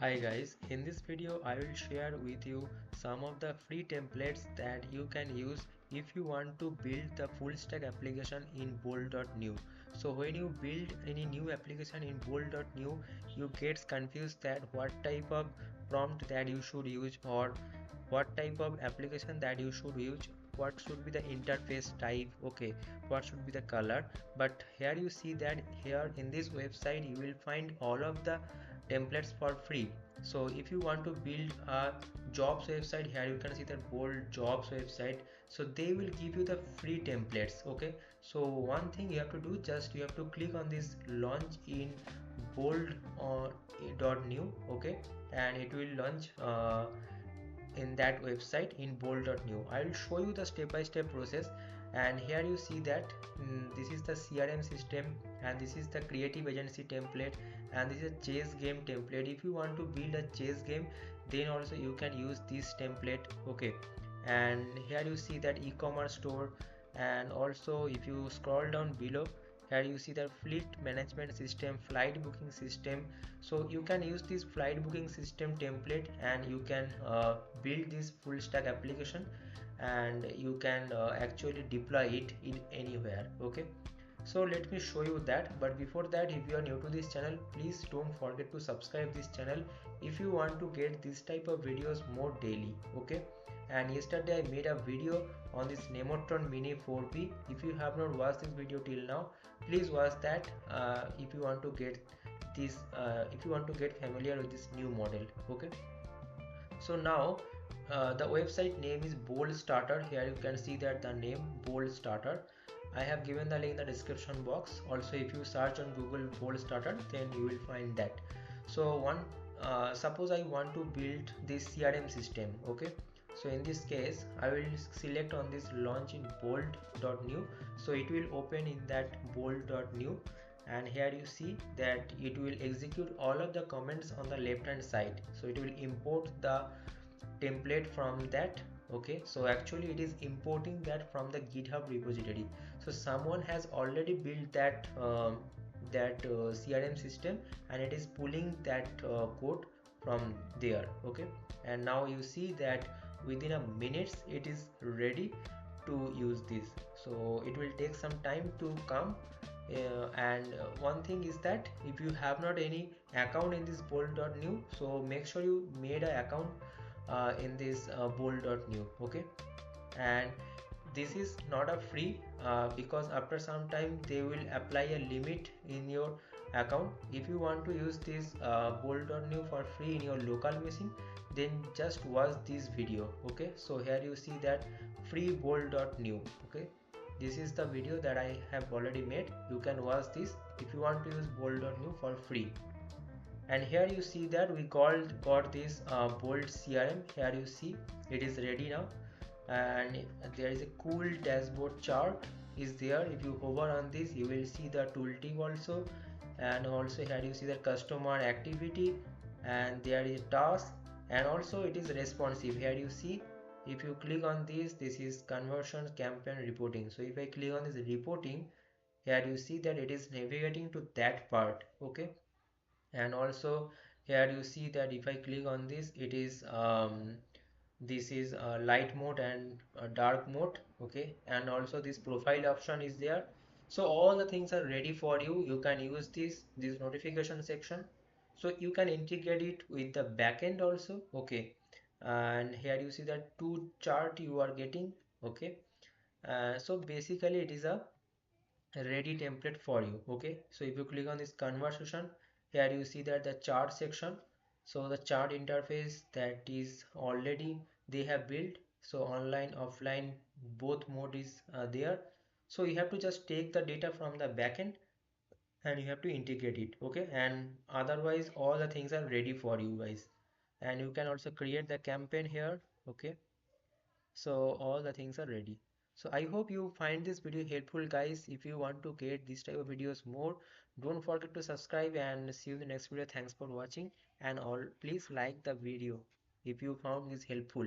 Hi guys, in this video I will share with you some of the free templates that you can use if you want to build the full stack application in Bolt.new. So when you build any new application in Bolt.new, you get confused that what type of prompt that you should use or what type of application that you should use, what should be the interface type, okay, what should be the color. But here you see that here in this website you will find all of the templates for free. So if you want to build a jobs website, here you can see the Bolt jobs website, so they will give you the free templates. Okay, so one thing you have to do, just you have to click on this launch in bold or .new, okay, and it will launch in that website in bolt.new. I will show you the step-by-step process. And here you see that this is the CRM system, and this is the creative agency template, and this is a chess game template. If you want to build a chess game, then also you can use this template, okay. And here you see that e-commerce store, and also if you scroll down below, here you see the fleet management system, flight booking system. So you can use this flight booking system template, and you can build this full stack application, and you can actually deploy it in anywhere, okay. So let me show you that. But before that, if you are new to this channel, please don't forget to subscribe this channel if you want to get this type of videos more daily, okay. And yesterday I made a video on this Nemotron Mini 4P. If you have not watched this video till now, please watch that if you want to get this if you want to get familiar with this new model, okay. So now the website name is Bolt Starter. Here you can see that the name Bolt Starter. I have given the link in the description box. Also, if you search on Google Bolt Starter, then you will find that. So suppose I want to build this CRM system, okay. So in this case I will select on this launch in bolt.new, so it will open in that bolt.new. And here you see that it will execute all of the comments on the left hand side, so it will import the template from that, okay. So actually it is importing that from the GitHub repository. So someone has already built that CRM system, and it is pulling that code from there, okay. And now you see that within a minutes it is ready to use this. So it will take some time to come. And one thing is that if you have not any account in this bolt.new, so make sure you made an account in this bolt.new, okay. And this is not a free, because after some time they will apply a limit in your account. If you want to use this bolt.new for free in your local machine, then just watch this video, okay. So here you see that free bolt.new, okay. This is the video that I have already made. You can watch this if you want to use bolt.new for free. And here you see that we got this Bolt CRM. Here you see it is ready now, and there is a cool dashboard chart is there. If you hover on this, you will see the tooltip also. And also here you see the customer activity, and there is task, and also it is responsive. Here you see, if you click on this is conversion campaign reporting. So if I click on this reporting, here you see that it is navigating to that part, okay. And also here you see that if I click on this, it is this is light mode and dark mode, okay. And also this profile option is there. So all the things are ready for you. You can use this notification section, so you can integrate it with the backend also, okay. And here you see that two chart you are getting, okay. So basically it is a ready template for you, okay. So if you click on this conversation, here you see that the chart section. So the chart interface that is already they have built. So online offline both mode is there. So you have to just take the data from the backend, and you have to integrate it, okay. And otherwise all the things are ready for you guys. And you can also create the campaign here, okay. So all the things are ready. So I hope you find this video helpful, guys. If you want to get this type of videos more, don't forget to subscribe, and see you in the next video. Thanks for watching, and all please like the video if you found this helpful.